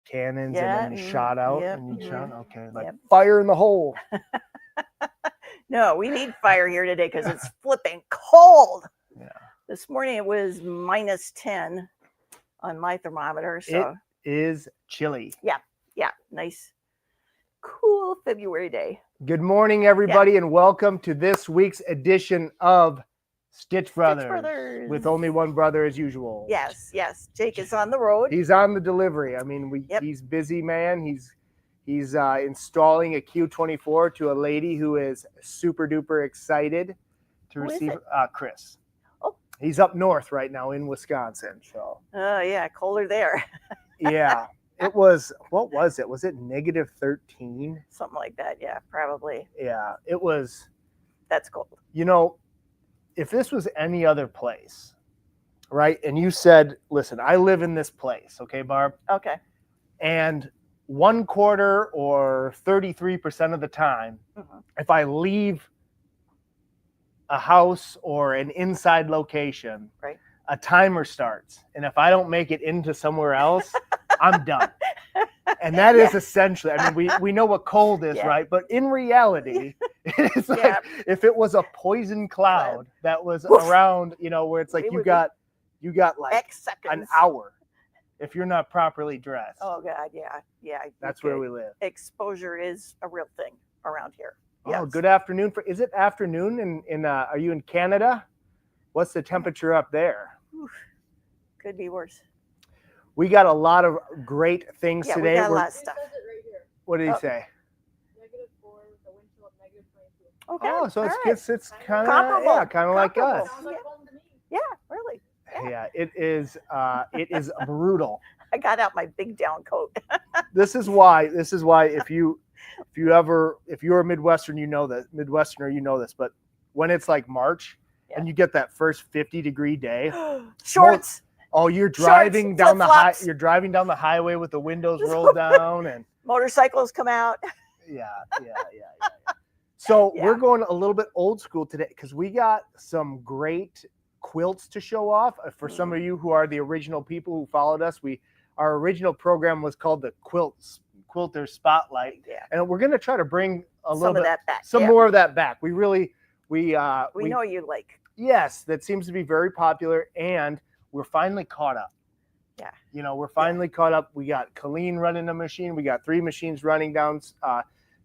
cannons Yeah, and then you shot out yep, and you shot. Okay, like yep. fire in the hole. No, we need fire here today because it's flipping cold. Yeah. This morning it was -10 on my thermometer. So it is chilly. Yeah, nice, cool February day. Good morning, everybody, and welcome to this week's edition of Stitch Brothers. With only one brother as usual. Yes. Jake is on the road. He's on the delivery. I mean, he's busy, man. He's installing a Q24 to a lady who is super duper excited to receive Chris. Oh, he's up north right now in Wisconsin. So. Oh yeah, colder there. Yeah, it was. What was it? Was it -13? Something like that. Yeah, probably. Yeah, it was. That's cold. You know, if this was any other place, right? And you said, "Listen, I live in this place." Okay, Barb. Okay. And 1/4 or 33% of the time, if I leave a house or an inside location, right, a timer starts. And if I don't make it into somewhere else, I'm done. And that is essentially, I mean, we know what cold is, right? But in reality, it's like if it was a poison cloud that was around, you know, where it's like you got like X seconds. An hour. If you're not properly dressed. Oh God, yeah. That's where we live. Exposure is a real thing around here. Oh, yes. Good afternoon. Is it afternoon in are you in Canada? What's the temperature up there? Oof. Could be worse. We got a lot of great things today. We got a lot of stuff. What did he say? -4 with a wind chill of -22. Okay. Oh, so it's kind of like us. Yeah, really. Yeah, it is brutal. I got out my big down coat. This is why if you're a Midwesterner, you know this, but when it's like March and you get that first 50-degree day, shorts. You're driving down the highway with the windows rolled down and motorcycles come out. Yeah. So we're going a little bit old school today because we got some great quilts to show off. For some of you who are the original people who followed us, our original program was called the Quilter Spotlight, and we're going to try to bring some of that back. More of that back. We know you like. Yes, that seems to be very popular, and we're finally caught up. Yeah, you know, we're finally caught up. We got Colleen running a machine. We got 3 machines running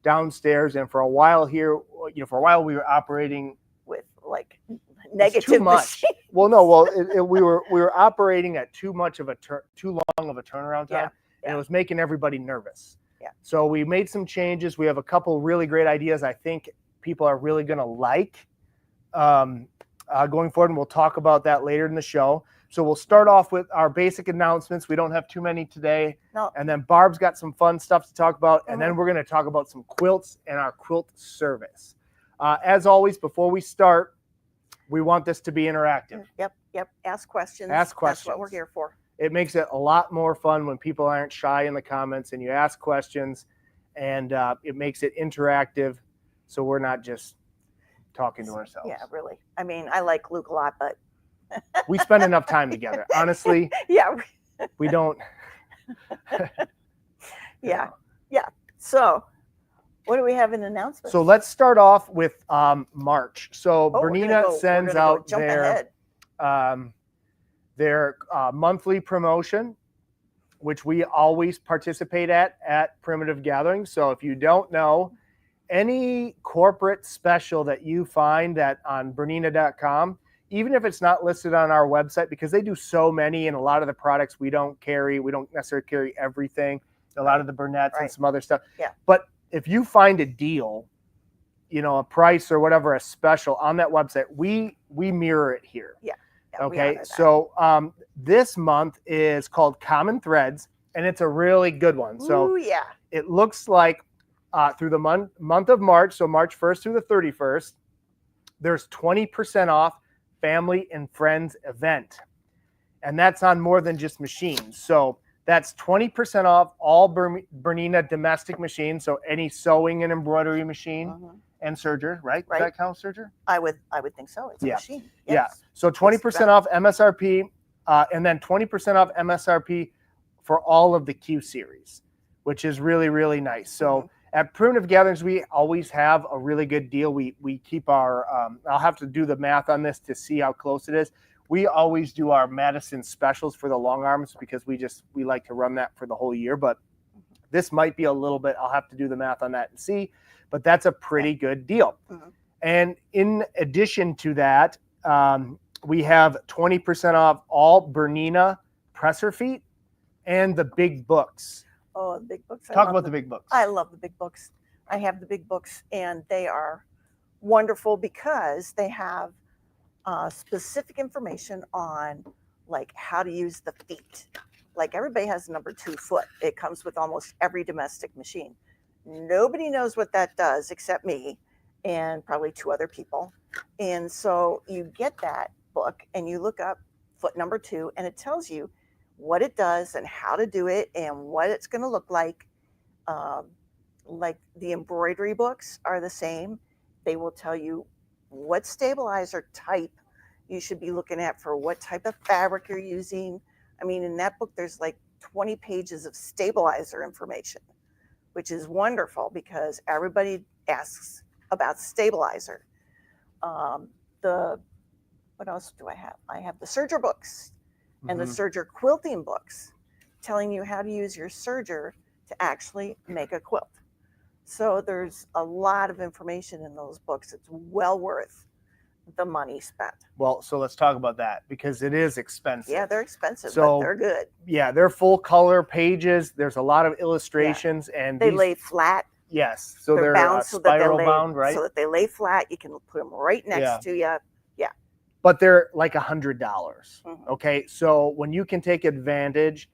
downstairs, and for a while we were operating with like negative too much. Well, no, we were operating at too long of a turnaround time, and it was making everybody nervous. Yeah. So we made some changes. We have a couple really great ideas. I think people are really going to like going forward, and we'll talk about that later in the show. So we'll start off with our basic announcements. We don't have too many today. No. And then Barb's got some fun stuff to talk about, and then we're going to talk about some quilts and our quilt service. As always, before we start, we want this to be interactive. Yep. Ask questions. That's what we're here for. It makes it a lot more fun when people aren't shy in the comments and you ask questions, and it makes it interactive, so we're not just talking to ourselves. Yeah, really. I mean, I like Luke a lot, but we spend enough time together. Honestly, we don't. Yeah. So, what do we have in announcements? So let's start off with March. So Bernina sends out their monthly promotion, which we always participate at Primitive Gatherings. So if you don't know, any corporate special that you find on Bernina.com, even if it's not listed on our website, because they do so many, and a lot of the products we don't necessarily carry everything, a lot of the Bernettes and some other stuff. Yeah. But if you find a deal, you know, a price or whatever, a special on that website, we mirror it here. Yeah. Okay. So this month is called Common Threads, and it's a really good one. So it looks like through the month of March, so March 1st through the 31st, there's 20% off family and friends event. And that's on more than just machines. So that's 20% off all Bernina domestic machines. So any sewing and embroidery machine and serger, right? Does that count, serger? I would think so. It's a machine. Yes. Yeah. So 20% off MSRP, and then 20% off MSRP for all of the Q series, which is really, really nice. So at Primitive Gatherings, we always have a really good deal. We keep our, I'll have to do the math on this to see how close it is. We always do our Madison specials for the long arms because we like to run that for the whole year. But this might be a little bit, I'll have to do the math on that and see, but that's a pretty good deal. And in addition to that, we have 20% off all Bernina presser feet and the big books. Oh, the big books. Talk about the big books. I love the big books. I have the big books, and they are wonderful because they have specific information on like how to use the feet. Like everybody has number 2 foot. It comes with almost every domestic machine. Nobody knows what that does except me and probably 2 other people. And so you get that book and you look up foot number 2 and it tells you what it does and how to do it and what it's going to look like. Like the embroidery books are the same. They will tell you what stabilizer type you should be looking at for what type of fabric you're using. I mean, in that book, there's like 20 pages of stabilizer information, which is wonderful because everybody asks about stabilizer. What else do I have? I have the serger books and the serger quilting books telling you how to use your serger to actually make a quilt. So there's a lot of information in those books. It's well worth the money spent. Well, so let's talk about that because it is expensive. Yeah, they're expensive, so, but they're good. Yeah, they're full color pages. There's a lot of illustrations and they lay flat. Yes, so they're bound spiral bound, right? So that they lay flat. You can put them right next to you. Yeah. But they're like $100. Okay, so when you can take advantage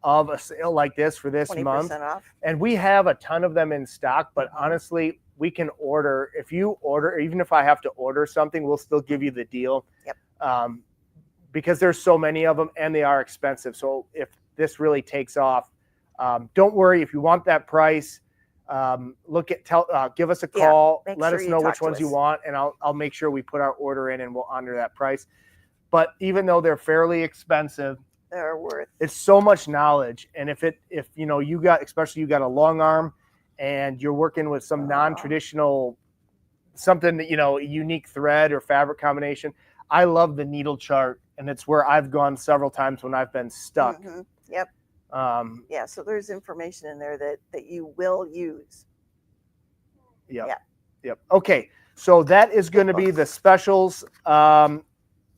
of a sale like this for this month, off. And we have a ton of them in stock, but honestly, we can order. If you order, even if I have to order something, we'll still give you the deal. Yep. Because there's so many of them and they are expensive. So if this really takes off, don't worry. If you want that price, give us a call. Let us know which ones you want, and I'll make sure we put our order in and we'll honor that price. But even though they're fairly expensive, they're worth. It's so much knowledge, and if you know you got a long arm, and you're working with some non-traditional, something that unique thread or fabric combination. I love the needle chart, and it's where I've gone several times when I've been stuck. Yep. Yeah, so there's information in there that you will use. Yep. Okay, so that is going to be the specials. I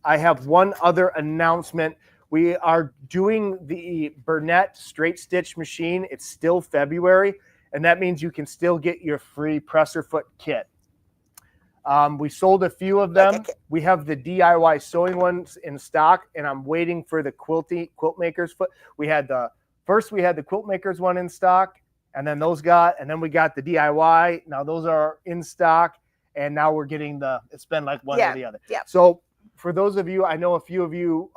have one other announcement. We are doing the Bernette straight stitch machine. It's still February, and that means you can still get your free presser foot kit. We sold a few of them. We have the DIY sewing ones in stock, and I'm waiting for the quilt makers foot. We had the quilt makers one in stock, and then and then we got the DIY. Now those are in stock, and now we're getting it's been like one or the other. Yeah. So for those of you, I know a few of you,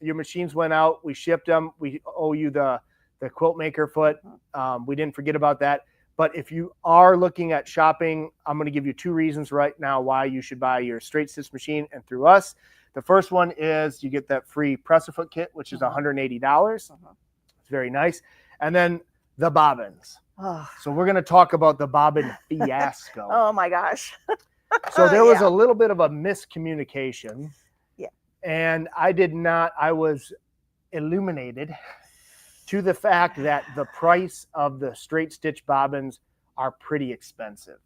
your machines went out. We shipped them. We owe you the quilt maker foot. We didn't forget about that. But if you are looking at shopping, I'm going to give you 2 reasons right now why you should buy your straight stitch machine and through us. The first one is you get that free presser foot kit, which is $180. It's very nice. And then the bobbins. So we're going to talk about the bobbin fiasco. Oh my gosh. So there was a little bit of a miscommunication. Yeah. And I was illuminated to the fact that the price of the straight stitch bobbins are pretty expensive.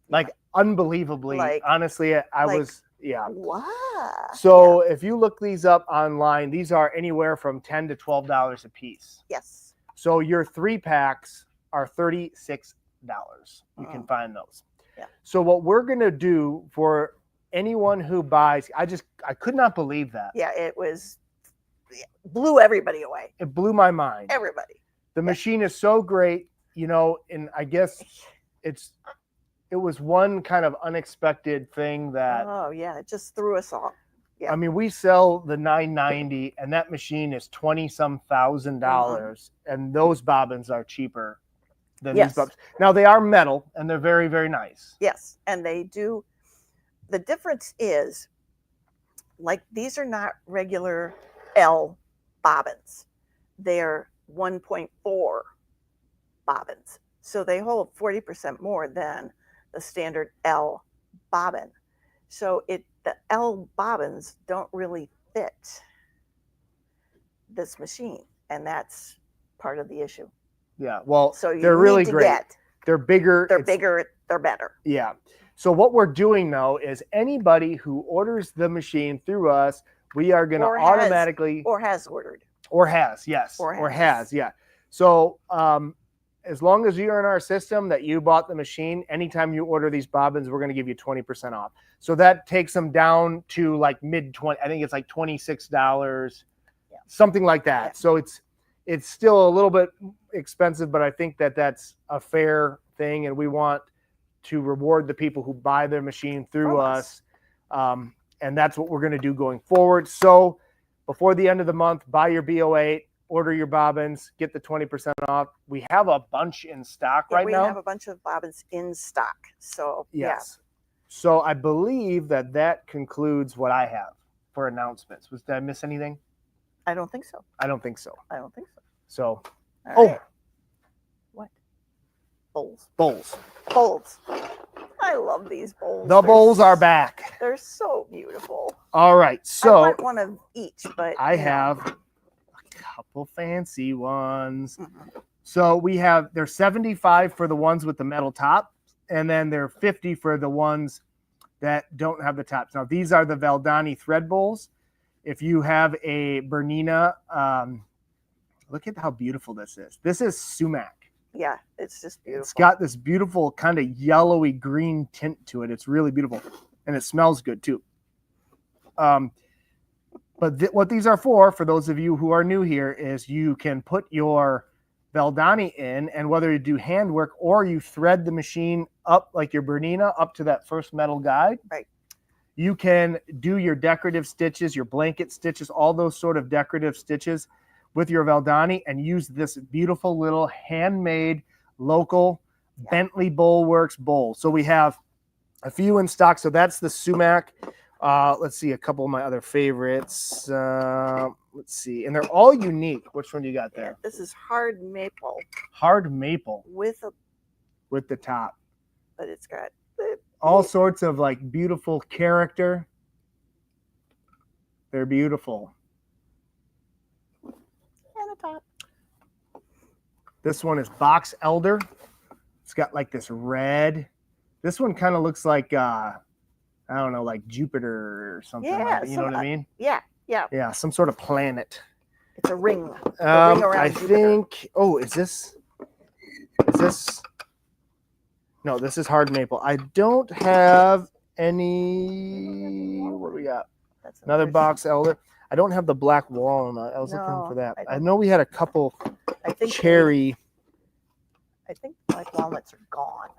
Like unbelievably, honestly, I was. Wow. So if you look these up online, these are anywhere from $10 to $12 a piece. Yes. So your 3 packs are $36. You can find those. Yeah. So what we're going to do for anyone who buys, I could not believe that. Yeah, it blew everybody away. It blew my mind. Everybody. The machine is so great, and I guess it was one kind of unexpected thing that. Oh yeah, it just threw us off. Yeah. I mean, we sell the $990, and that machine is $20-some thousand, and those bobbins are cheaper than these bobbins. Now they are metal, and they're very, very nice. Yes, and they do. The difference is, like, these are not regular L bobbins. They're 1.4 bobbins. So they hold 40% more than the standard L bobbin. So the L bobbins don't really fit this machine, and that's part of the issue. Yeah, well, so they're really great. They're bigger. They're bigger. They're better. Yeah. So what we're doing though is anybody who orders the machine through us, we are going to automatically has ordered or has, yes, or has, yeah. So as long as you're in our system that you bought the machine, anytime you order these bobbins, we're going to give you 20% off. So that takes them down to like mid-20. I think it's like $26, something like that. Yeah. So it's still a little bit expensive, but I think that that's a fair thing, and we want to reward the people who buy their machine through us. And that's what we're going to do going forward. So before the end of the month, buy your BO8, order your bobbins, get the 20% off. We have a bunch in stock right now. We have a bunch of bobbins in stock. So, yes. So I believe that concludes what I have for announcements. Did I miss anything? I don't think so. I don't think so. So, right. What? Bowls. I love these bowls. The bowls are back. They're so beautiful. All right. So I want one of each, but I have a couple fancy ones. Mm-hmm. So they're 75 for the ones with the metal top, and then they're 50 for the ones that don't have the tops. Now these are the Valdani thread bowls. If you have a Bernina, look at how beautiful this is. This is sumac. Yeah, it's just beautiful. It's got this beautiful kind of yellowy green tint to it. It's really beautiful, and it smells good too. But what these are for those of you who are new here, is you can put your Valdani in, and whether you do handwork or you thread the machine up like your Bernina up to that first metal guide, right? You can do your decorative stitches, your blanket stitches, all those sort of decorative stitches with your Valdani, and use this beautiful little handmade local Bentley Bowlworks bowl. So we have a few in stock. So that's the sumac. Let's see a couple of my other favorites. Let's see, and they're all unique. Which one do you got there? This is hard maple. Hard maple with the top. But it's got all sorts of like beautiful character. They're beautiful. And the top. This one is box elder. It's got like this red. This one kind of looks like I don't know, like Jupiter or something. Yeah, you know what I mean? Yeah. Yeah, some sort of planet. It's a ring. Ring around I Jupiter. think. Oh, is this? No, this is hard maple. I don't have any. What do we got? That's another box elder. I don't have the black walnut. I was looking for that. I know we had a couple cherry. I think black walnuts are gone.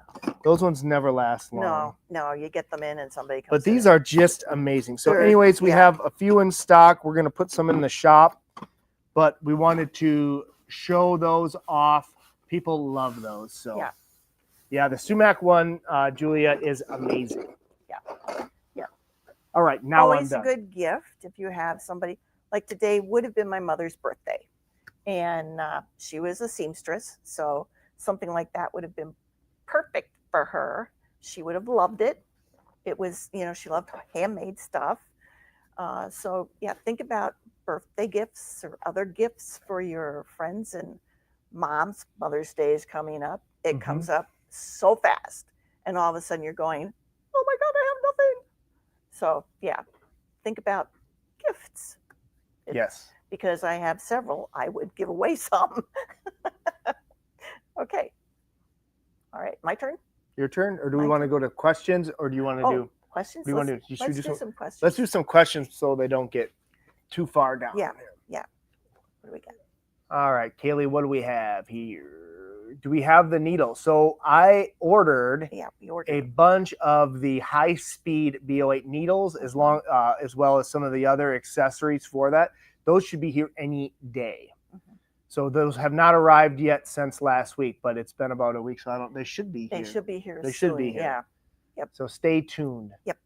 Those ones never last long. No, you get them in and somebody comes. But these are just amazing. So anyways, we have a few in stock. We're going to put some in the shop, but we wanted to show those off. People love those. So yeah, the sumac one, Julia, is amazing. Yeah. All right, now always I'm done. A good gift if you have somebody like today would have been my mother's birthday, and she was a seamstress, so something like that would have been perfect for her. She would have loved it. It was, she loved handmade stuff. So yeah, think about birthday gifts or other gifts for your friends and moms. Mother's Day is coming up. It comes up so fast, and all of a sudden you're going, oh my God, I have nothing. So yeah, think about gifts. Yes. Because I have several, I would give away some. Okay. All right, my turn? Your turn? Or do we want to go to questions, or do you want to do questions? Do you want to let's do some questions. Let's do some questions so they don't get too far down. Yeah. What do we got? All right, Kaylee, what do we have here? Do we have the needle? So I ordered a bunch of the high-speed BO8 needles, as well as some of the other accessories for that. Those should be here any day. So those have not arrived yet since last week, but it's been about a week, so they should be here. They should be here. They should be here. Yeah. Yep. So stay tuned. Yep.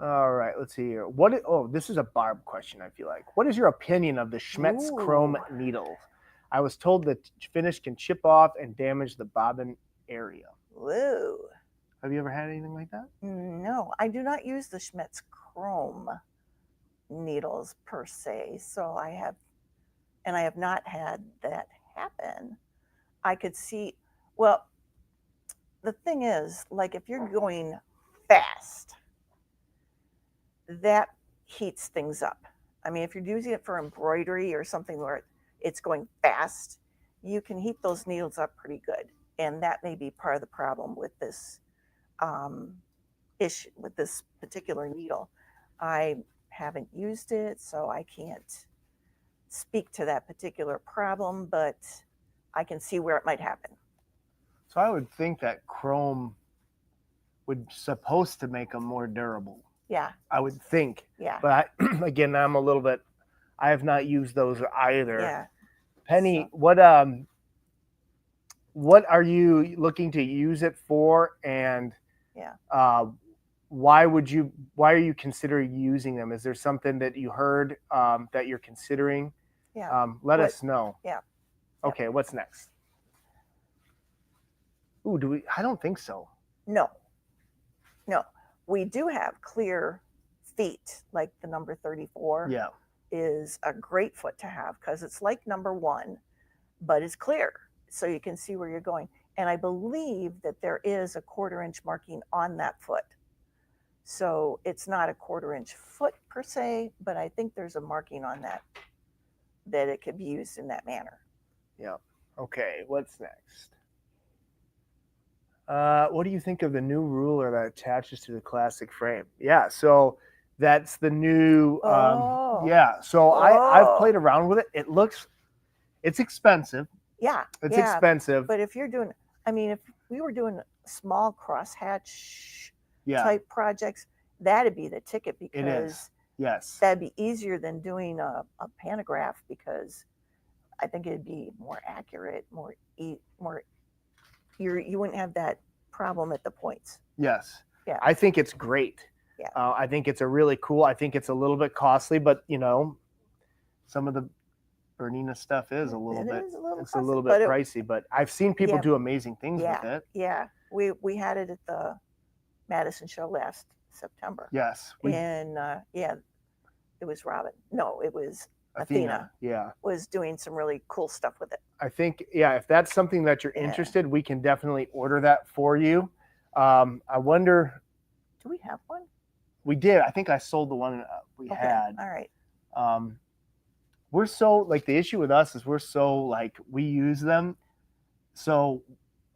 All right, let's see here. Oh, this is a Barb question, I feel like. What is your opinion of the Schmetz chrome needles? I was told that finish can chip off and damage the bobbin area. Whoa. Have you ever had anything like that? No, I do not use the Schmetz chrome needles per se. So I have not had that happen. I could see, well, the thing is, like if you're going fast, that heats things up. I mean, if you're using it for embroidery or something where it's going fast, you can heat those needles up pretty good. And that may be part of the problem with this issue, with this particular needle. I haven't used it, so I can't speak to that particular problem, but I can see where it might happen. So I would think that chrome would supposed to make them more durable. Yeah. I would think. Yeah. But again, I have not used those either. Yeah. Penny, what are you looking to use it for, and why are you considering using them? Is there something that you heard that you're considering? Yeah. Let us know. Yeah. Okay, what's next? Ooh, I don't think so. No. We do have clear feet, like the number 34. Yeah. Is a great foot to have because it's like number 1, but it's clear, so you can see where you're going. And I believe that there is a 1/4 inch marking on that foot. So it's not a 1/4 inch foot per se, but I think there's a marking on that it could be used in that manner. Yeah. Okay, what's next? What do you think of the new ruler that attaches to the classic frame? Yeah, so that's the new, so I've played around with it. It's expensive. Yeah. It's expensive. But if you're doing, I mean, if we were doing small crosshatch type projects, that'd be the ticket because it is. Yes. That'd be easier than doing a pantograph because I think it'd be more accurate, you wouldn't have that problem at the points. Yes. Yeah. I think it's great. Yeah. I think it's really cool. I think it's a little bit costly, but some of the Bernina stuff is a little bit pricey, but I've seen people do amazing things with it. Yeah. We had it at the Madison show last September. Yes. And it was Robin. No, it was Athena. Yeah. Was doing some really cool stuff with it. I think, if that's something that you're interested, we can definitely order that for you. I wonder. Do we have one? We did. I think I sold the one we had. All right. We're so the issue with us is we're so we use them. So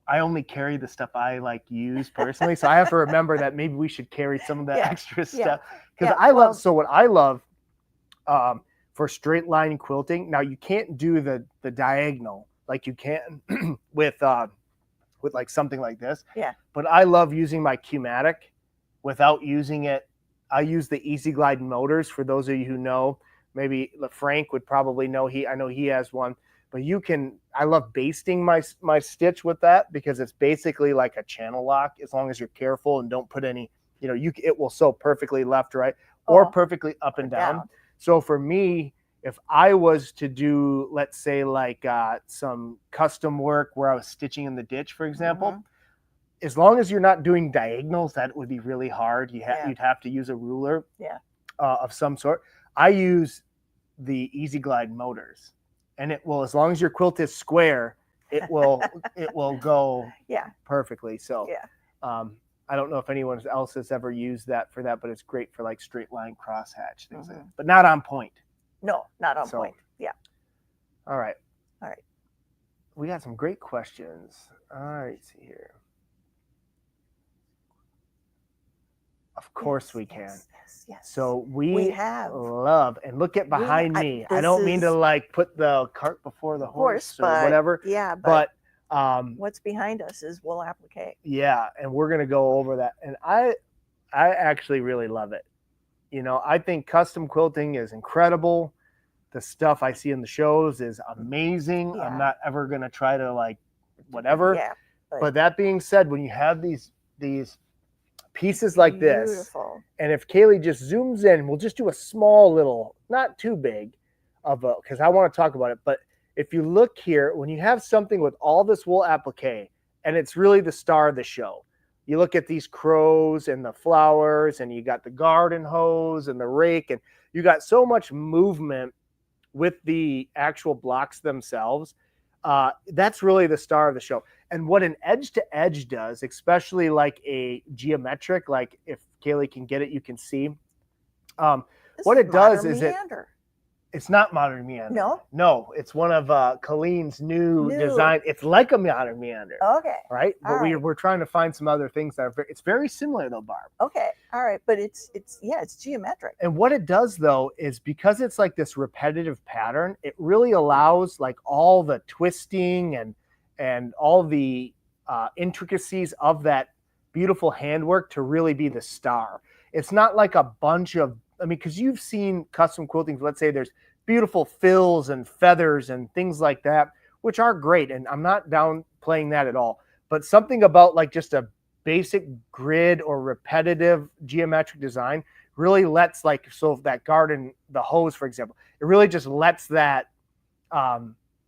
I only carry the stuff I use personally. So I have to remember that maybe we should carry some of that extra stuff because what I love for straight line quilting. Now you can't do the diagonal like you can with something like this. Yeah. But I love using my Q-matic without using it. I use the Easy Glide motors. For those of you who know, maybe Frank would probably know. I know he has one. But I love basting my stitch with that because it's basically like a channel lock as long as you're careful and don't put any, it will sew perfectly left, right, or perfectly up and down. So for me, if I was to do, let's say some custom work where I was stitching in the ditch, for example, as long as you're not doing diagonals, that would be really hard. You'd have to use a ruler of some sort. I use the Easy Glide motors. And it will, as long as your quilt is square, it will go perfectly. So I don't know if anyone else has ever used that for that, but it's great for straight line crosshatch things, but not on point. No, not on point. Yeah. All right. We got some great questions. All right, let's see here. Of course we can. Yes. So we have love, and look at behind me. I don't mean to put the cart before the horse or whatever. Yeah, but what's behind us is wool applique. Yeah, and we're gonna go over that. And I actually really love it. I think custom quilting is incredible. The stuff I see in the shows is amazing. I'm not ever gonna try to whatever. Yeah. But that being said, when you have these pieces like this. Beautiful. And if Kaylee just zooms in, we'll just do a small little, not too big of a, because I want to talk about it. But if you look here, when you have something with all this wool applique, and it's really the star of the show. You look at these crows and the flowers, and you got the garden hose and the rake, and you got so much movement with the actual blocks themselves. That's really the star of the show. And what an edge to edge does, especially like a geometric, like if Kaylee can get it, you can see. What it does is it's not modern meander. No, it's one of Colleen's new design. It's like a modern meander. Okay. Right? But we're trying to find some other things that are it's very similar though, Barb. Okay. All right. But it's geometric. And what it does though is because it's like this repetitive pattern, it really allows like all the twisting and all the intricacies of that beautiful handwork to really be the star. It's not like a bunch of, I mean, because you've seen custom quilting, let's say there's beautiful fills and feathers and things like that, which are great. And I'm not downplaying that at all. But something about like just a basic grid or repetitive geometric design really lets like, so if that garden, the hose, for example, it really just lets that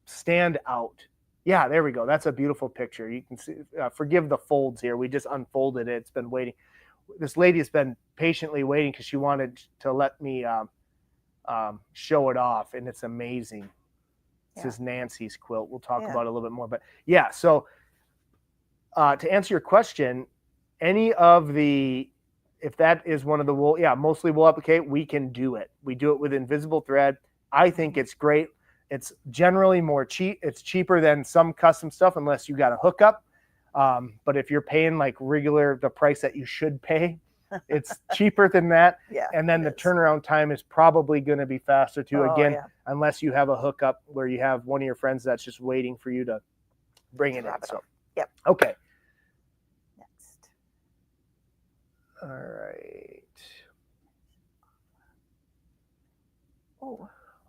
stand out. Yeah, there we go. That's a beautiful picture. You can see, forgive the folds here. We just unfolded it. It's been waiting. This lady has been patiently waiting because she wanted to let me show it off, and it's amazing. This is Nancy's quilt. We'll talk about it a little bit more. But yeah, so to answer your question, any of the, if that is one of the wool, mostly wool applique, we can do it. We do it with invisible thread. I think it's great. It's generally more cheap. It's cheaper than some custom stuff unless you got a hookup. But if you're paying like the price that you should pay, it's cheaper than that. Yeah, and then the turnaround time is probably going to be faster too. Unless you have a hookup where you have one of your friends that's just waiting for you to bring it in. So, okay. Next. All right.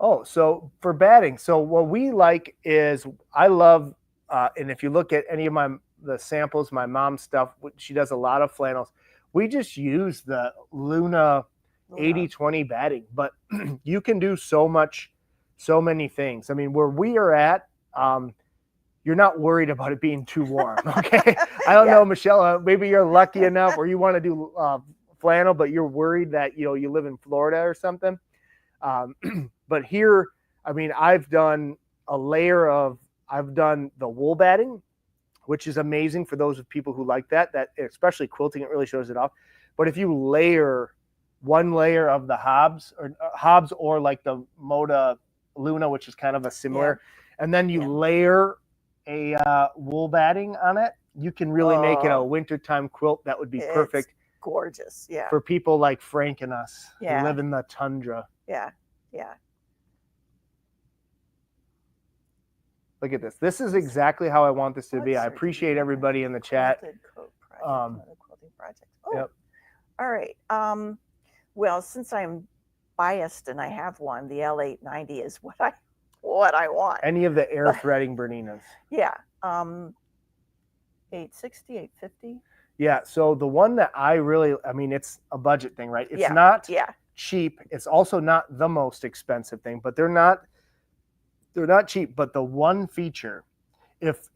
Oh, so for batting, so what we like is I love, and if you look at any of the samples, my mom's stuff, she does a lot of flannels. We just use the Luna 80-20 batting, but you can do so many things. I mean, where we are at, you're not worried about it being too warm. Okay. I don't know, Michelle, maybe you're lucky enough or you want to do flannel, but you're worried that, you live in Florida or something. But here, I mean, I've done the wool batting, which is amazing for those of people who like that especially quilting, it really shows it off. But if you layer one layer of the Hobbs or like the Moda Luna, which is kind of a similar, and then you layer a wool batting on it, you can really make it a wintertime quilt that would be perfect. It's gorgeous. Yeah. For people like Frank and us who live in the tundra. Yeah. Yeah. Look at this. This is exactly how I want this to be. I appreciate everybody in the chat. All right. Well, since I'm biased and I have one, the L890 is what I want. Any of the air threading Berninas. Yeah. 860, 850. Yeah. So the one that it's a budget thing, right? It's not cheap. It's also not the most expensive thing, but they're not cheap. But the one feature, if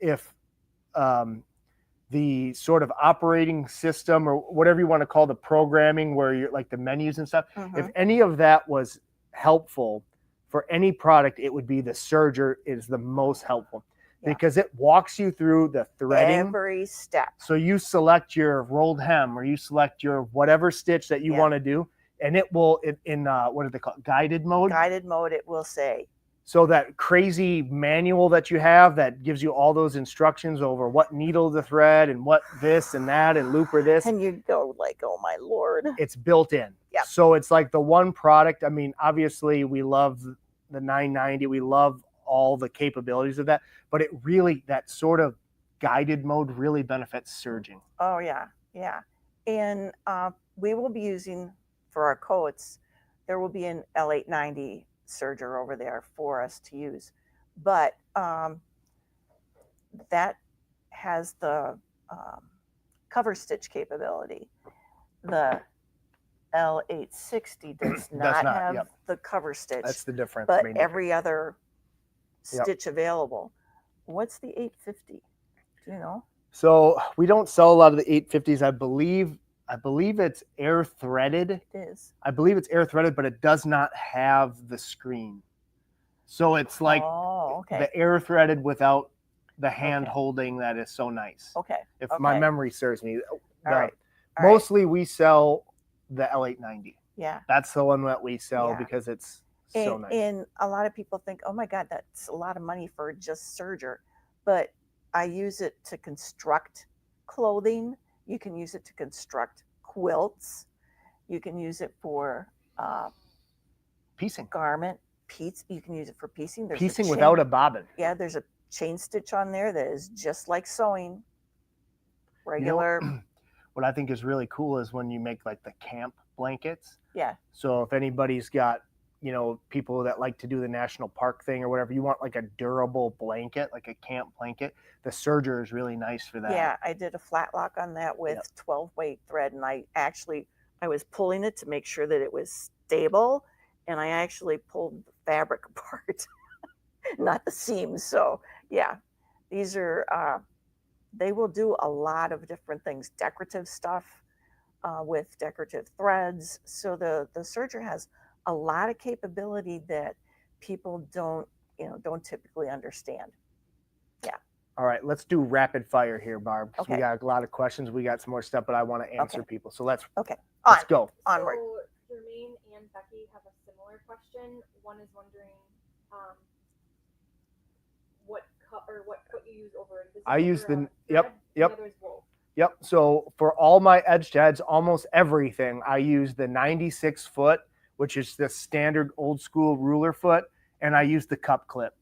the sort of operating system or whatever you want to call the programming where you're like the menus and stuff, if any of that was helpful for any product, it would be the serger is the most helpful because it walks you through the threading. Every step. So you select your rolled hem or you select your whatever stitch that you want to do. And it will, in what do they call it? Guided mode? Guided mode, it will say. So that crazy manual that you have that gives you all those instructions over what needle to thread and what this and that and looper this. And you go like, oh my Lord. It's built in. Yeah. So it's like the one product. I mean, obviously we love the 990. We love all the capabilities of that. But it really, that sort of guided mode really benefits serging. Oh, yeah. Yeah. And we will be using, for our coats, there will be an L890 serger over there for us to use, but that has the cover stitch capability, The L860 does not have yep. the cover stitch. That's the difference. But main every difference. other Yep. stitch available. What's the 850? Do you know? So we don't sell a lot of the 850s. I believe it's air threaded. It is. I believe it's air threaded, but it does not have the screen. So it's like the air threaded without the hand holding that is so nice. Okay. If my memory serves me. All right. Mostly we sell the L890. Yeah. That's the one that we sell because it's so nice. And a lot of people think, oh my God, that's a lot of money for just serger. But I use it to construct clothing. You can use it to construct quilts. You can use it for piecing. Garment. You can use it for piecing. There's piecing without a bobbin. Yeah, there's a chain stitch on there that is just like sewing. Regular. You know, what I think is really cool is when you make like the camp blankets. Yeah. So if anybody's got, you know, people that like to do the national park thing or whatever, you want like a durable blanket, like a camp blanket. The serger is really nice for that. Yeah, I did a flat lock on that with 12 weight thread, and I was pulling it to make sure that it was stable, and I actually pulled the fabric apart, not the seams. So yeah, these are they will do a lot of different things, decorative stuff with decorative threads. So the serger has a lot of capability that people don't typically understand. Yeah. All right, let's do rapid fire here, Barb. Okay. We got a lot of questions. We got some more stuff, but I want to answer people. So let's go. Onward. So Jermaine and Becky have a similar question. One is wondering what cut you use over invisible. I use the thread, yep. The other is wool. Yep. So for all my edge to heads, almost everything, I use the 96 foot, which is the standard old school ruler foot, and I use the cup clip.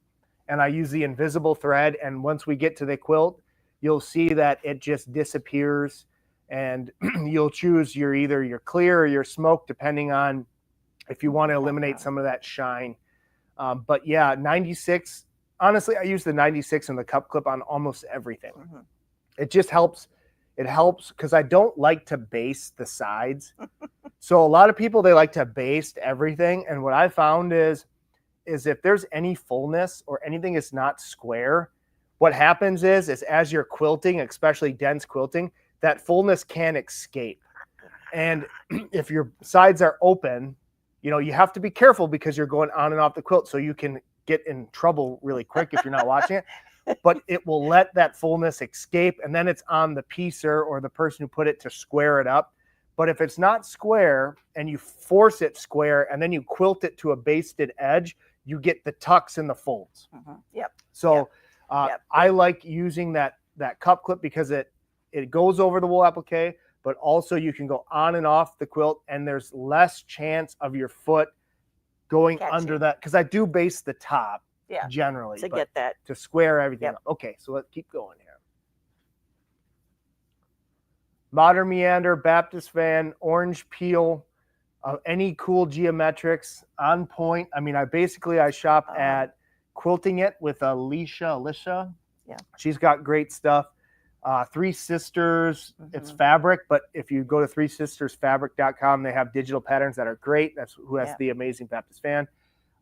And I use the invisible thread. And once we get to the quilt, you'll see that it just disappears. And you'll choose either your clear or your smoke, depending on if you want to eliminate some of that shine. But yeah, 96. Honestly, I use the 96 and the cup clip on almost everything. Mm-hmm. It just helps. It helps because I don't like to baste the sides. So a lot of people, they like to baste everything. And what I found is if there's any fullness or anything is not square, what happens is as you're quilting, especially dense quilting, that fullness can escape. And if your sides are open, you know, you have to be careful because you're going on and off the quilt, so you can get in trouble really quick if you're not watching it. But it will let that fullness escape, and then it's on the piecer or the person who put it to square it up. But if it's not square and you force it square and then you quilt it to a basted edge, you get the tucks and the folds. Mm-hmm. Yep. So I like using that cup clip because it goes over the wool applique, but also you can go on and off the quilt, and there's less chance of your foot going under that, because I do base the top generally to get that to square everything up. Okay, so let's keep going here. Modern meander, Baptist fan, orange peel, any cool geometrics on point. I mean, I shop at Quilting It with Alicia. Yeah, she's got great stuff. Three Sisters, it's fabric, but if you go to threesistersfabric.com, they have digital patterns that are great. That's who has the amazing Baptist fan.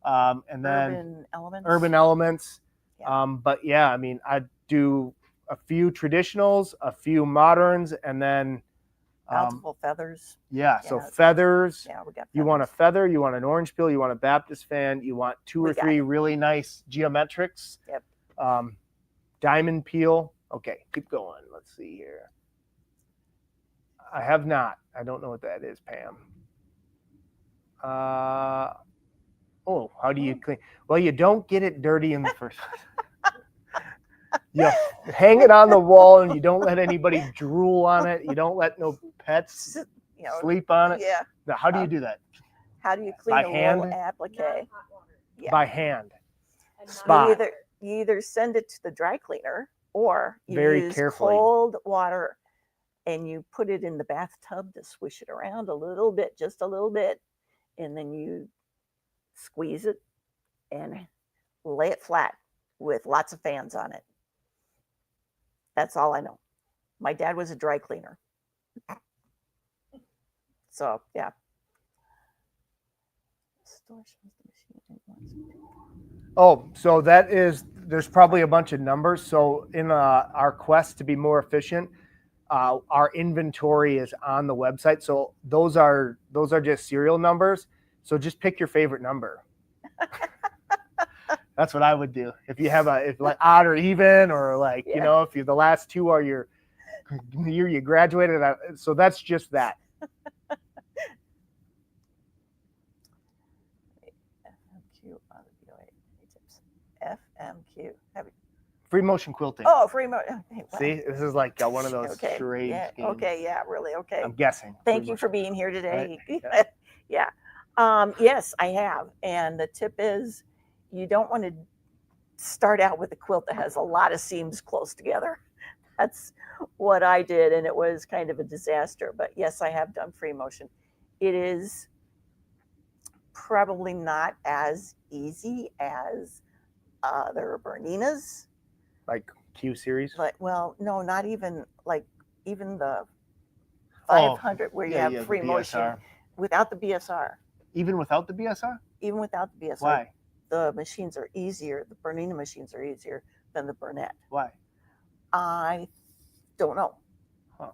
And then Urban Elements. Yeah. But yeah, I mean, I do a few traditionals, a few moderns, and then bountiful feathers. Yeah, so feathers. Yeah, we got feathers. You want a feather, you want an orange peel, you want a Baptist fan, you want two or three really nice geometrics. Yep. Diamond peel. Okay, keep going. Let's see here. I have not. I don't know what that is, Pam. How do you clean? Well, you don't get it dirty in the first place. You hang it on the wall and you don't let anybody drool on it. You don't let no pets sleep on it. Yeah. Now, how do you do that? How do you clean a wool applique? By hand. Spot. You either send it to the dry cleaner, or you use cold water and you put it in the bathtub to swish it around a little bit, just a little bit, and then you squeeze it and lay it flat with lots of fans on it. That's all I know. My dad was a dry cleaner. So yeah. Store shows the machine. Oh, so there's probably a bunch of numbers. So in our quest to be more efficient, our inventory is on the website. So those are just serial numbers. So just pick your favorite number. That's what I would do. If you have if like odd or even, or like, you know, if the last two are your year you graduated. So that's just that. FMQ on the BOA tips. FMQ. Free motion quilting. Oh, free motion. See, this is like one of those strange games. Okay, yeah, really, okay. I'm guessing. Thank you for being here today. Right? Yeah. Yes, I have. And the tip is you don't want to start out with a quilt that has a lot of seams close together. That's what I did, and it was kind of a disaster. But yes, I have done free motion. It is probably not as easy as other Berninas. Like Q series? Like, well, no, not even like even the 500 where you have free motion without the BSR. Even without the BSR? Even without the BSR. Why? The machines are easier. The Bernina machines are easier than the Bernette. Why? I don't know. Huh.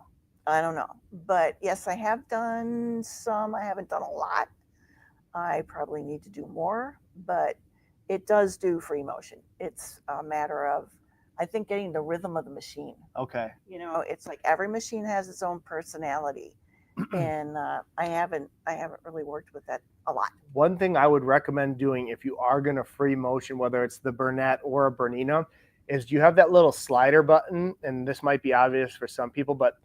I don't know. But yes, I have done some. I haven't done a lot. I probably need to do more, but it does do free motion. It's a matter of, I think, getting the rhythm of the machine. Okay. You know, it's like every machine has its own personality. And I haven't really worked with that a lot. One thing I would recommend doing if you are going to free motion, whether it's the Bernette or a Bernina, is you have that little slider button, and this might be obvious for some people, but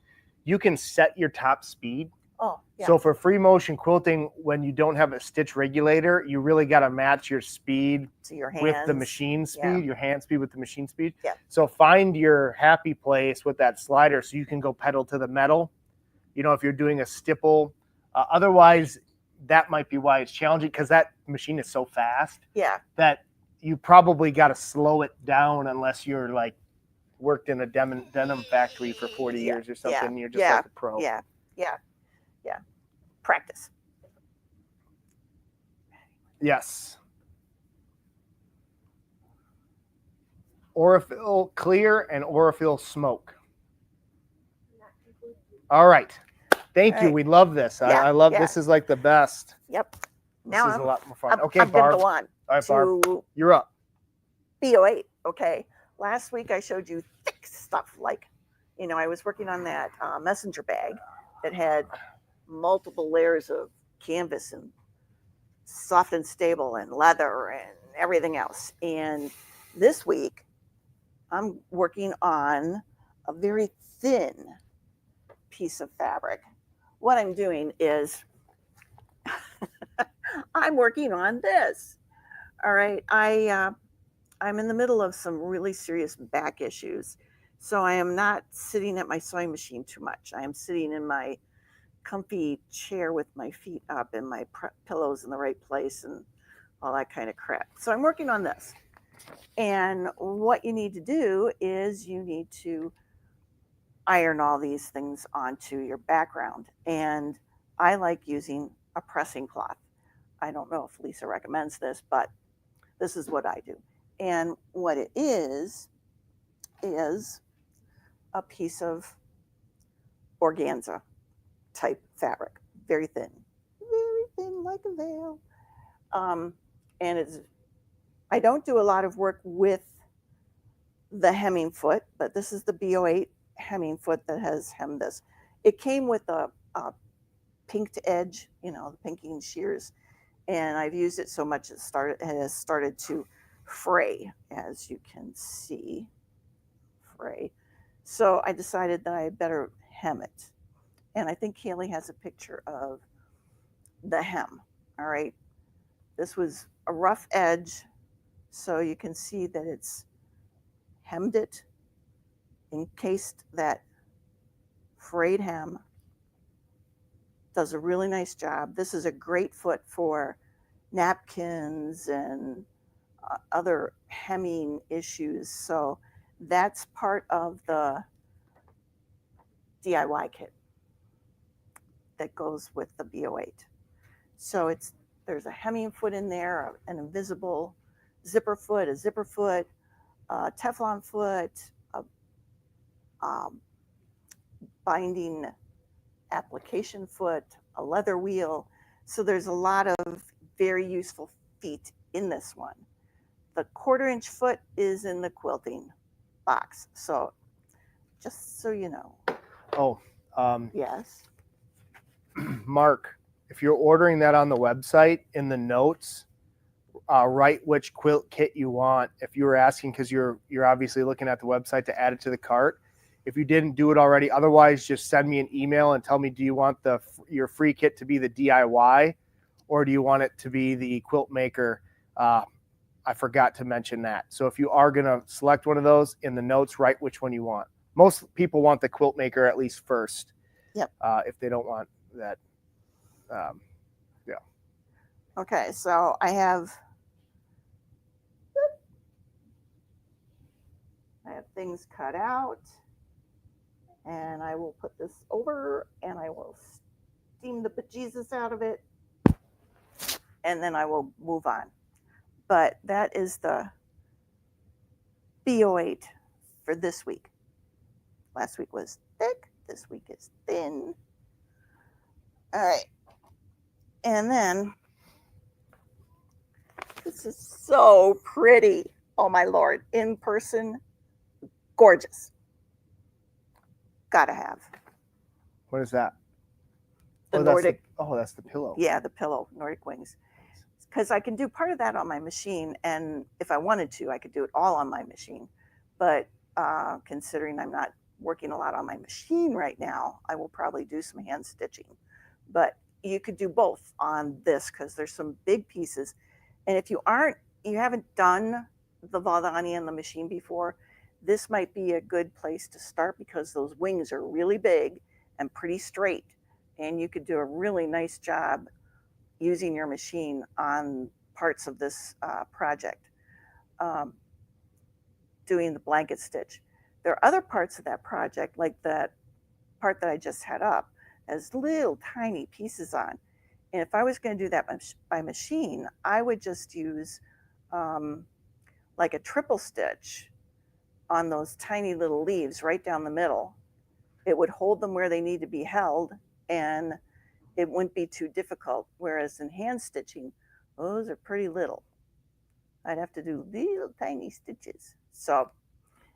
you can set your top speed. Oh, yeah. So for free motion quilting, when you don't have a stitch regulator, you really got to match your speed to your hands, with the machine speed, your hand speed with the machine speed. Yeah. So find your happy place with that slider so you can go pedal to the metal. You know, if you're doing a stipple, otherwise that might be why it's challenging, because that machine is so fast. Yeah. That you probably got to slow it down unless you're like worked in a denim factory for 40 years or something. Yeah. You're just like a pro. Yeah. Practice. Yes. Aurifil clear and Aurifil smoke. All right. Thank you. We love this. I love this. Is like the best. Yep. Now this is a lot more fun. Okay, I'm Barb. gonna go on. All right, Barb. You're up. BO8. Okay. Last week I showed you thick stuff. Like, you know, I was working on that messenger bag that had multiple layers of canvas and soft and stable and leather and everything else. And this week I'm working on a very thin piece of fabric. What I'm doing is I'm working on this. All right. I'm in the middle of some really serious back issues. So I am not sitting at my sewing machine too much. I am sitting in my comfy chair with my feet up and my pillows in the right place and all that kind of crap. So I'm working on this. And what you need to do is you need to iron all these things onto your background. And I like using a pressing cloth. I don't know if Lisa recommends this, but this is what I do. And what it is a piece of organza type fabric, very thin like a veil. And I don't do a lot of work with the hemming foot, but this is the BO8 hemming foot that has hemmed this. It came with a pinked edge, you know, the pinking shears, and I've used it so much it has started to fray, as you can see, fray. So I decided that I better hem it. And I think Kaylee has a picture of the hem. All right. This was a rough edge, so you can see that it's hemmed it, encased that frayed hem. Does a really nice job. This is a great foot for napkins and other hemming issues. So that's part of the DIY kit. that goes with the BO8. So there's a hemming foot in there, an invisible zipper foot, a zipper foot, a Teflon foot, a binding application foot, a leather wheel. So there's a lot of very useful feet in this one. The 1/4-inch foot is in the quilting box. So just so you know. Oh, Yes. Mark, if you're ordering that on the website, in the notes, write which quilt kit you want. If you were asking, because you're obviously looking at the website to add it to the cart. If you didn't do it already, otherwise just send me an email and tell me, do you want your free kit to be the DIY, or do you want it to be the quilt maker? I forgot to mention that. So if you are going to select one of those, in the notes, write which one you want. Most people want the quilt maker at least first. Yep. If they don't want that. Yeah. Okay, so I have things cut out, and I will put this over and I will steam the bejesus out of it, and then I will move on. But that is the BO8 for this week. Last week was thick, this week is thin. All right. And then this is so pretty. Oh my Lord, in person, gorgeous. Gotta have. What is that? The Nordic. That's the pillow. Yeah, the pillow, Nordic Wings. Because I can do part of that on my machine, and if I wanted to, I could do it all on my machine. But considering I'm not working a lot on my machine right now, I will probably do some hand stitching. But you could do both on this because there's some big pieces. And if you haven't done the Valdani on the machine before, this might be a good place to start because those wings are really big and pretty straight. And you could do a really nice job using your machine on parts of this project, doing the blanket stitch. There are other parts of that project, like that part that I just had up, has little tiny pieces on. And if I was going to do that by machine, I would just use like a triple stitch on those tiny little leaves right down the middle. It would hold them where they need to be held, and it wouldn't be too difficult. Whereas in hand stitching, those are pretty little. I'd have to do little tiny stitches. So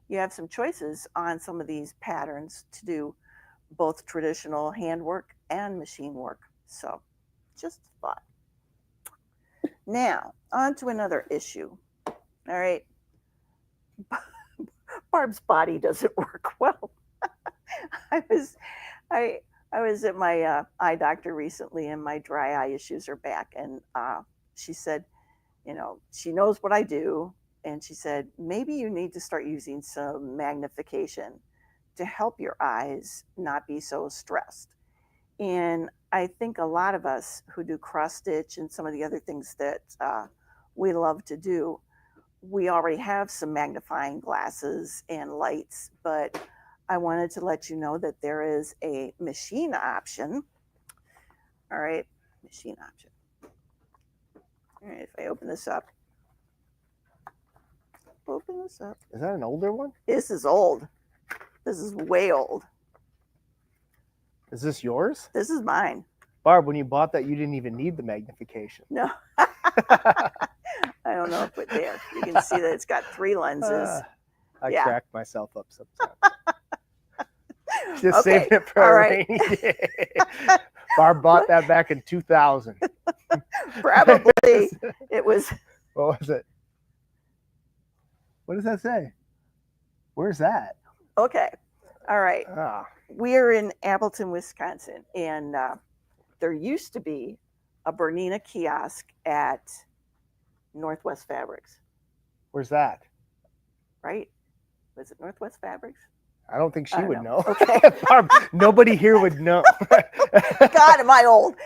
you have some choices on some of these patterns to do both traditional handwork and machine work. So just fun. Now, on to another issue. All right. Barb's body doesn't work well. I was at my eye doctor recently, and my dry eye issues are back. And she said, she knows what I do. And she said, maybe you need to start using some magnification to help your eyes not be so stressed. And I think a lot of us who do cross stitch and some of the other things that we love to do, we already have some magnifying glasses and lights, but I wanted to let you know that there is a machine option. All right, machine option. All right, if I open this up. Is that an older one? This is old. This is way old. Is this yours? This is mine. Barb, when you bought that, you didn't even need the magnification. No. I don't know, but there, you can see that it's got 3 lenses. I Yeah. crack myself up sometimes. Just saving it for a rainy day. Barb bought that back in 2000. Probably. It was. What was it? What does that say? Where's that? Okay. All right. Ah. We are in Appleton, Wisconsin, and there used to be a Bernina kiosk at Northwest Fabrics. Where's that? Right? Was it Northwest Fabrics? I don't think she would know. Okay. Barb, nobody here would know. God, am I old?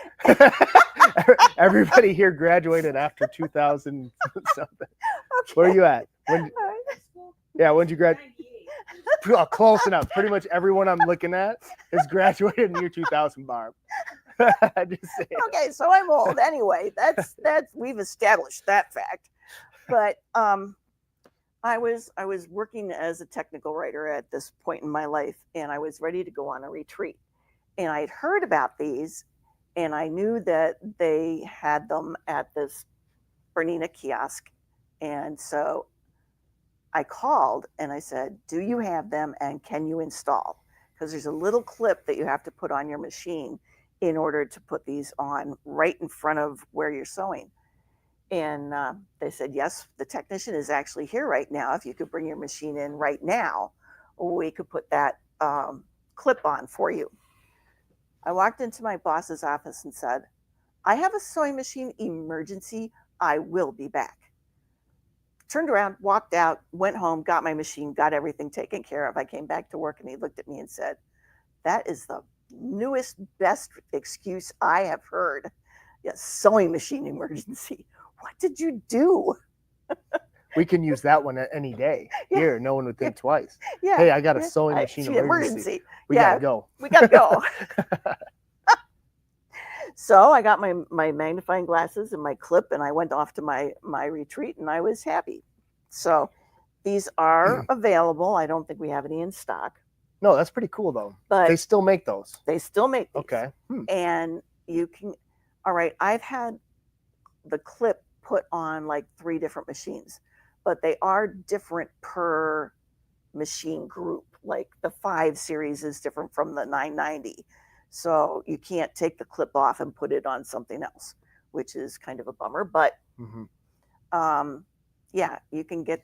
Everybody here graduated after 2000 something. Okay. Where are you at? When'd you graduate? Close enough. Pretty much everyone I'm looking at has graduated in the year 2000, Barb. Just say it. Okay, so I'm old anyway. That's we've established that fact. But I was working as a technical writer at this point in my life, and I was ready to go on a retreat. And I'd heard about these, and I knew that they had them at this Bernina kiosk. And so I called and I said, do you have them and can you install? Because there's a little clip that you have to put on your machine in order to put these on right in front of where you're sewing. And they said, yes, the technician is actually here right now. If you could bring your machine in right now, we could put that clip on for you. I walked into my boss's office and said, I have a sewing machine emergency. I will be back. Turned around, walked out, went home, got my machine, got everything taken care of. I came back to work and he looked at me and said, that is the newest, best excuse I have heard. Yes, sewing machine emergency. What did you do? We can use that one any day. Yeah. Here, no one would think twice. Yeah. Hey, I got a sewing machine emergency. We gotta go. We gotta go. So I got my magnifying glasses and my clip, and I went off to my retreat, and I was happy. So these are available. I don't think we have any in stock. No, that's pretty cool though. But they still make those. They still make these. Okay. And you can. All right. I've had the clip put on like 3 different machines, but they are different per machine group. Like the 5 series is different from the 990. So you can't take the clip off and put it on something else, which is kind of a bummer. But yeah, you can get,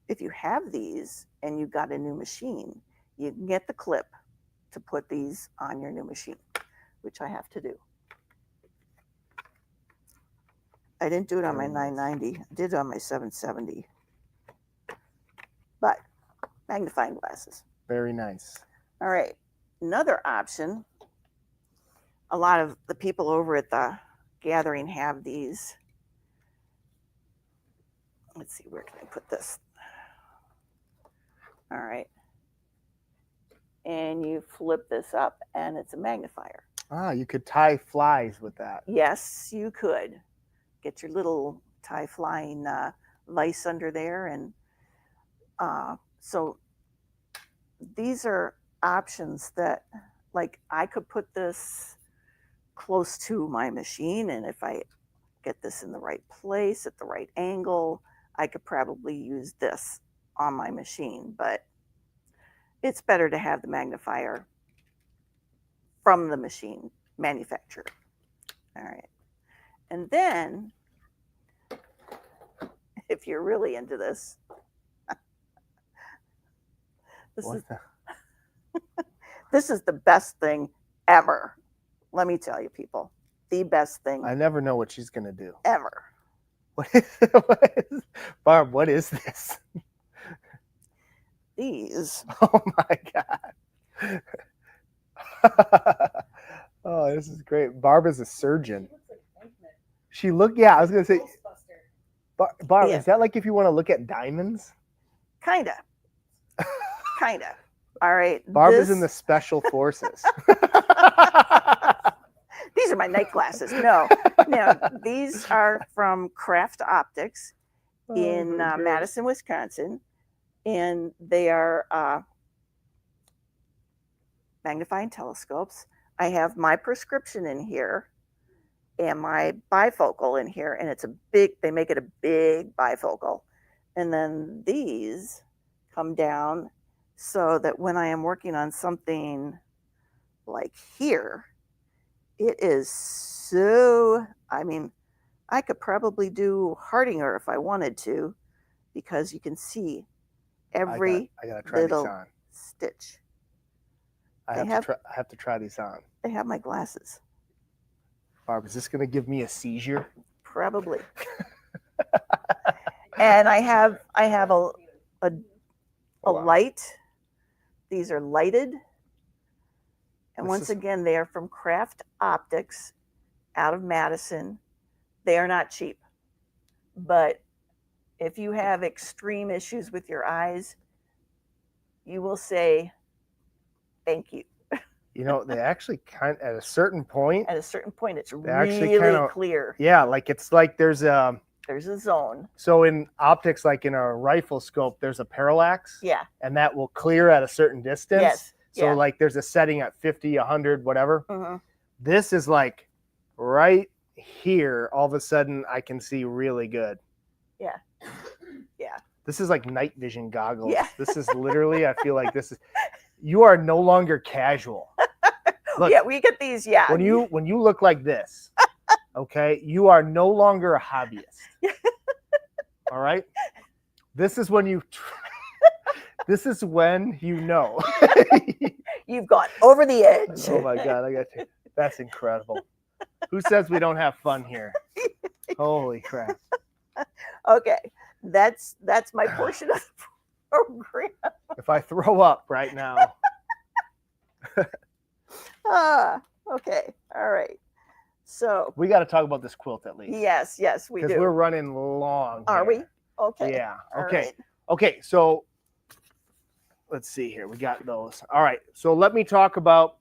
if you have these and you got a new machine, you can get the clip to put these on your new machine, which I have to do. I didn't do it on my 990. I did it on my 770. But magnifying glasses. Very nice. All right. Another option. A lot of the people over at the gathering have these. Let's see, where can I put this? All right. And you flip this up and it's a magnifier. Ah, you could tie flies with that. Yes, you could. Get your little tie flying vise under there. And so these are options that, like, I could put this close to my machine, and if I get this in the right place at the right angle, I could probably use this on my machine. But it's better to have the magnifier from the machine manufacturer. All right. And then, if you're really into this, this is the best thing ever. Let me tell you, people, the best thing. I never know what she's gonna do. Ever. Barb, what is this? These. Oh my God. Oh, this is great. Barb is a surgeon. She looked, yeah, I was gonna say, Barb, Yeah. Is that like if you want to look at diamonds? Kinda. Kinda. All right. Barb is in the special forces. These are my night glasses. No, these are from Craft Optics in Madison, Wisconsin, and they are magnifying telescopes. I have my prescription in here and my bifocal in here, and it's a big, they make it a big bifocal. And then these come down so that when I am working on something like here, it is so, I mean, I could probably do Hardinger if I wanted to, because you can see every I gotta try little these on. stitch. I have to try these on. They have my glasses. Barb, is this gonna give me a seizure? Probably. And I have a light. These are lighted. And once again, they are from Craft Optics out of Madison. They are not cheap. But if you have extreme issues with your eyes, you will say, thank you. You know, they actually at a certain point. At a certain point, it's actually really clear. Yeah, like it's like there's a zone. So in optics, like in a rifle scope, there's a parallax. Yeah. And that will clear at a certain distance. Yes. So like there's a setting at 50, 100, whatever. Mm-hmm. This is like right here. All of a sudden, I can see really good. Yeah. Yeah. This is like night vision goggles. Yeah. This is literally, I feel like you are no longer casual. Look, yeah, we get these. Yeah. When you look like this, okay, you are no longer a hobbyist. All right. This is when this is when you know. You've gone over the edge. Oh my God, I got you. That's incredible. Who says we don't have fun here? Holy crap. Okay. That's my portion of the program. If I throw up right now. Okay. All right. So we got to talk about this quilt at least. Yes, we do. Because we're running long. Are here. we? Okay. Yeah. All Okay. right. Okay. So let's see here. We got those. All right. So let me talk about,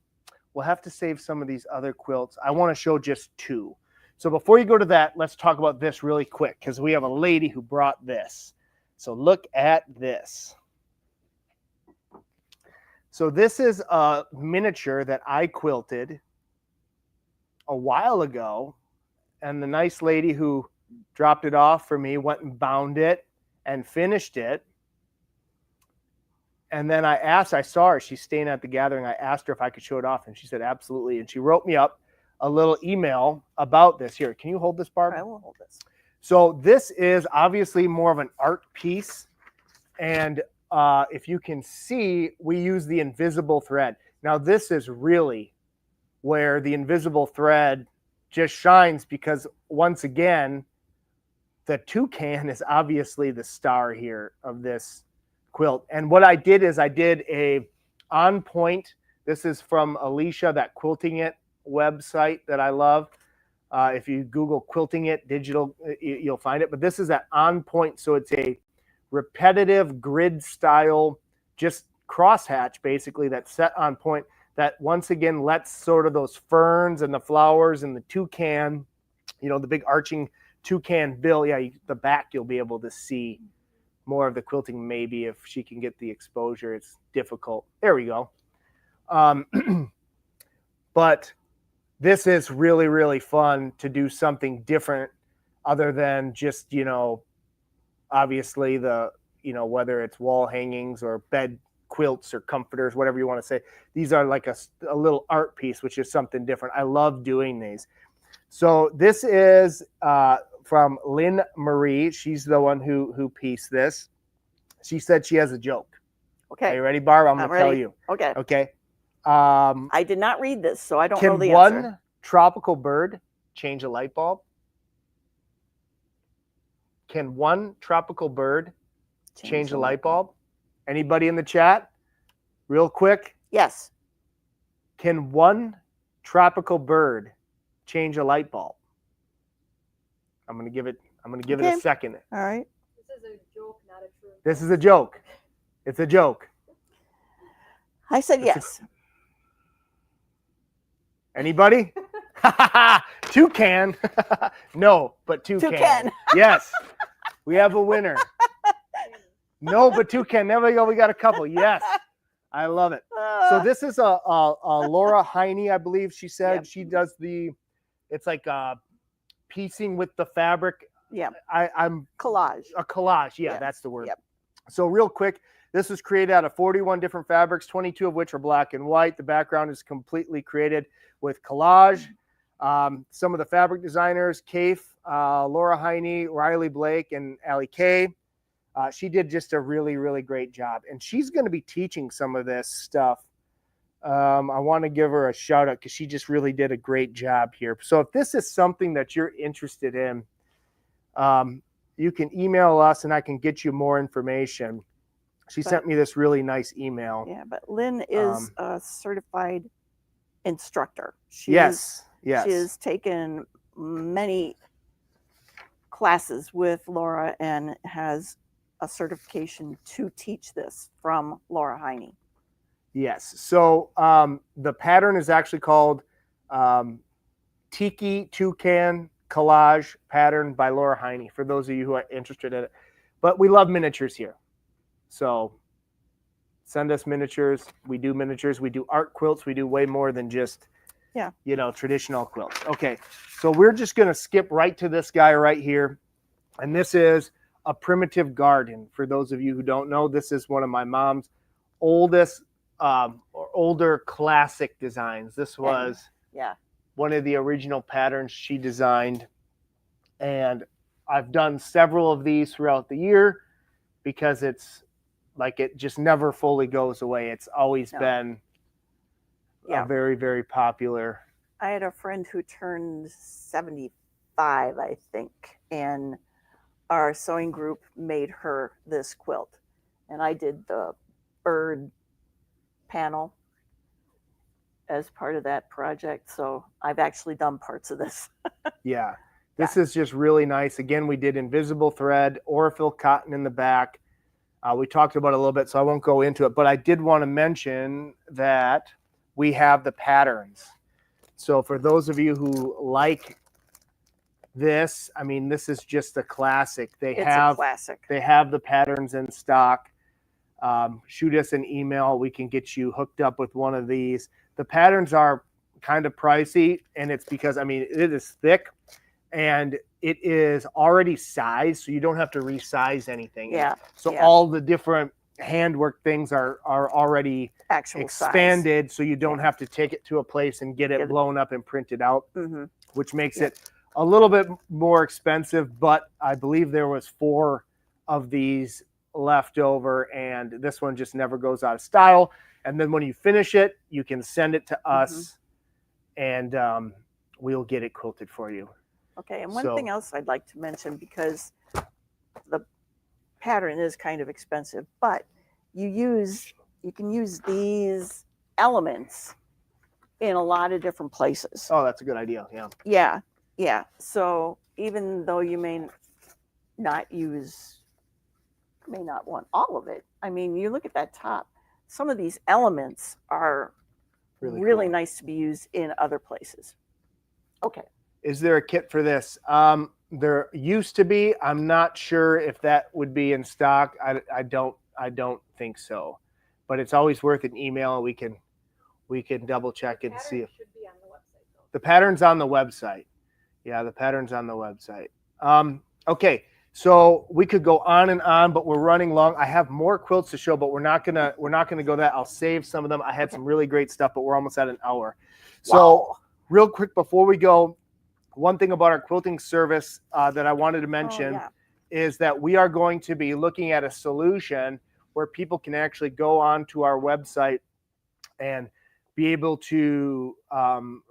we'll have to save some of these other quilts. I want to show just two. So before you go to that, let's talk about this really quick because we have a lady who brought this. So look at this. So this is a miniature that I quilted a while ago, and the nice lady who dropped it off for me went and bound it and finished it. And then I saw her, she's staying at the gathering. I asked her if I could show it off, and she said absolutely. And she wrote me up a little email about this. Here, can you hold this, Barb? I will hold this. So this is obviously more of an art piece, and if you can see, we use the invisible thread. Now this is really where the invisible thread just shines, because once again, the toucan is obviously the star here of this quilt. And what I did is I did a on point. This is from Alicia, that Quilting It website that I love. If you Google Quilting It digital, you'll find it. But this is an on point, so it's a repetitive grid style, just crosshatch basically, that's set on point, that once again lets sort of those ferns and the flowers and the toucan, you know, the big arching toucan bill. Yeah, the back you'll be able to see more of the quilting, maybe if she can get the exposure. It's difficult. There we go. But this is really, really fun to do something different other than just, you know, obviously whether it's wall hangings or bed quilts or comforters, whatever you want to say. These are like a little art piece, which is something different. I love doing these. So this is from Lynn Marie. She's the one who pieced this. She said she has a joke. Okay. Are you ready, Barb? I'm going to tell you. Okay. Okay. I did not read this, so I don't know the answer. Can one tropical bird change a light bulb? Can one tropical bird change a light bulb? Anybody in the chat? Real quick. Yes. Can one tropical bird change a light bulb? I'm going to give it a second. All right. This is a joke, not a true. This is a joke. It's a joke. I said yes. Anybody? Toucan. No, but toucan. Toucan. Yes. We have a winner. No, but toucan. There we go. We got a couple. Yes. I love it. So this is a Laura Heine, I believe she said. Yep. She does it's like piecing with the fabric. Yeah. I'm collage. A collage. Yeah, yes. That's the word. Yep. So real quick, this was created out of 41 different fabrics, 22 of which are black and white. The background is completely created with collage. Some of the fabric designers, Kafe, Laura Heine, Riley Blake, and Allie Kay. She did just a really, really great job. And she's going to be teaching some of this stuff. I want to give her a shout out because she just really did a great job here. So if this is something that you're interested in, you can email us and I can get you more information. She sent me this really nice email. Yeah, but Lynn is a certified instructor. Yes. She has taken many classes with Laura and has a certification to teach this from Laura Heine. Yes. So the pattern is actually called Tiki Toucan Collage Pattern by Laura Heine, for those of you who are interested in it. But we love miniatures here. So send us miniatures. We do miniatures. We do art quilts. We do way more than just, traditional quilts. Okay. So we're just going to skip right to this guy right here. And this is a primitive garden. For those of you who don't know, this is one of my mom's oldest or older classic designs. This was one of the original patterns she designed. And I've done several of these throughout the year because it's like it just never fully goes away. It's always been a very, very popular. I had a friend who turned 75, I think, and our sewing group made her this quilt. And I did the bird panel as part of that project. So I've actually done parts of this. Yeah. This is just really nice. Again, we did invisible thread, Orifil cotton in the back. We talked about it a little bit, so I won't go into it. But I did want to mention that we have the patterns. So for those of you who like this, I mean, this is just a classic. It's a classic. They have the patterns in stock. Shoot us an email. We can get you hooked up with one of these. The patterns are kind of pricey, and it's because, I mean, it is thick. And it is already sized, so you don't have to resize anything. Yeah. So all the different handwork things are already expanded, so you don't have to take it to a place and get it blown up and printed out, which makes it a little bit more expensive. But I believe there was 4 of these left over, and this one just never goes out of style. And then when you finish it, you can send it to us, and we'll get it quilted for you. Okay, and one thing else I'd like to mention, because the pattern is kind of expensive, but you can use these elements in a lot of different places. Oh, that's a good idea. Yeah. So even though you may not want all of it, I mean, you look at that top, some of these elements are really nice to be used in other places. Okay. Is there a kit for this? There used to be. I'm not sure if that would be in stock. I don't think so. But it's always worth an email. We can double check and see if should be on the website, though. The pattern's on the website. Yeah, the pattern's on the website. Okay, so we could go on and on, but we're running long. I have more quilts to show, but we're not gonna go that. I'll save some of them. I had some really great stuff, but we're almost at an hour. So real quick before we go, one thing about our quilting service that I wanted to mention is that we are going to be looking at a solution where people can actually go onto our website and be able to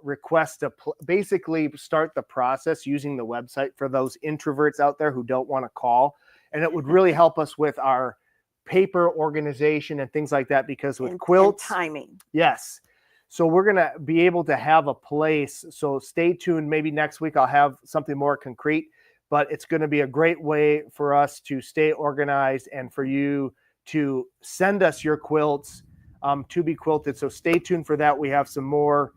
request basically start the process using the website for those introverts out there who don't want to call. And it would really help us with our paper organization and things like that, because with quilts, and timing. Yes. So we're going to be able to have a place. So stay tuned. Maybe next week I'll have something more concrete, but it's going to be a great way for us to stay organized and for you to send us your quilts to be quilted. So stay tuned for that. We have some more.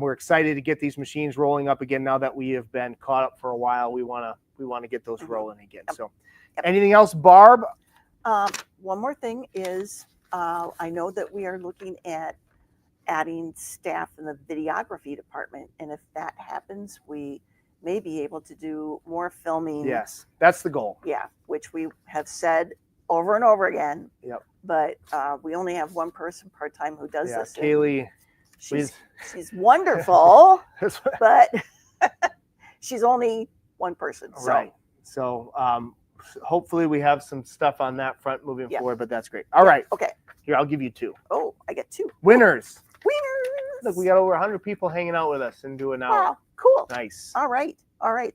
We're excited to get these machines rolling up again now that we have been caught up for a while. We want to get those rolling again. So anything else, Barb? One more thing is I know that we are looking at adding staff in the videography department, and if that happens, we may be able to do more filming. Yes, that's the goal. Yeah, which we have said over and over again. Yep. But we only have one person part-time who does this. Kaylee, she's wonderful, but she's only one person. So. Right. So hopefully we have some stuff on that front moving forward, but that's great. All right. Okay. Here, I'll give you 2. Oh, I get 2. Winners. Winners. Look, we got over 100 people hanging out with us and doing hour. Wow, cool. Nice. All right.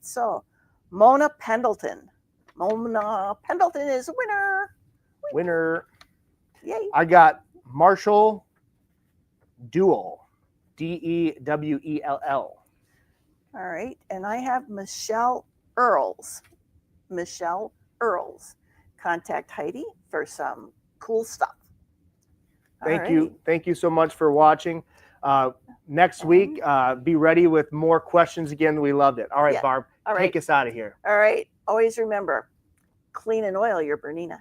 So Mona Pendleton. Mona Pendleton is a winner. Winner. Yay. I got Marshall Dewell. Dewell. All right. And I have Michelle Earls. Contact Heidi for some cool stuff. Thank you. Thank you so much for watching. Next week, be ready with more questions again. We loved it. All right, Barb, take us out of here. All right. Always remember, clean and oil your Bernina.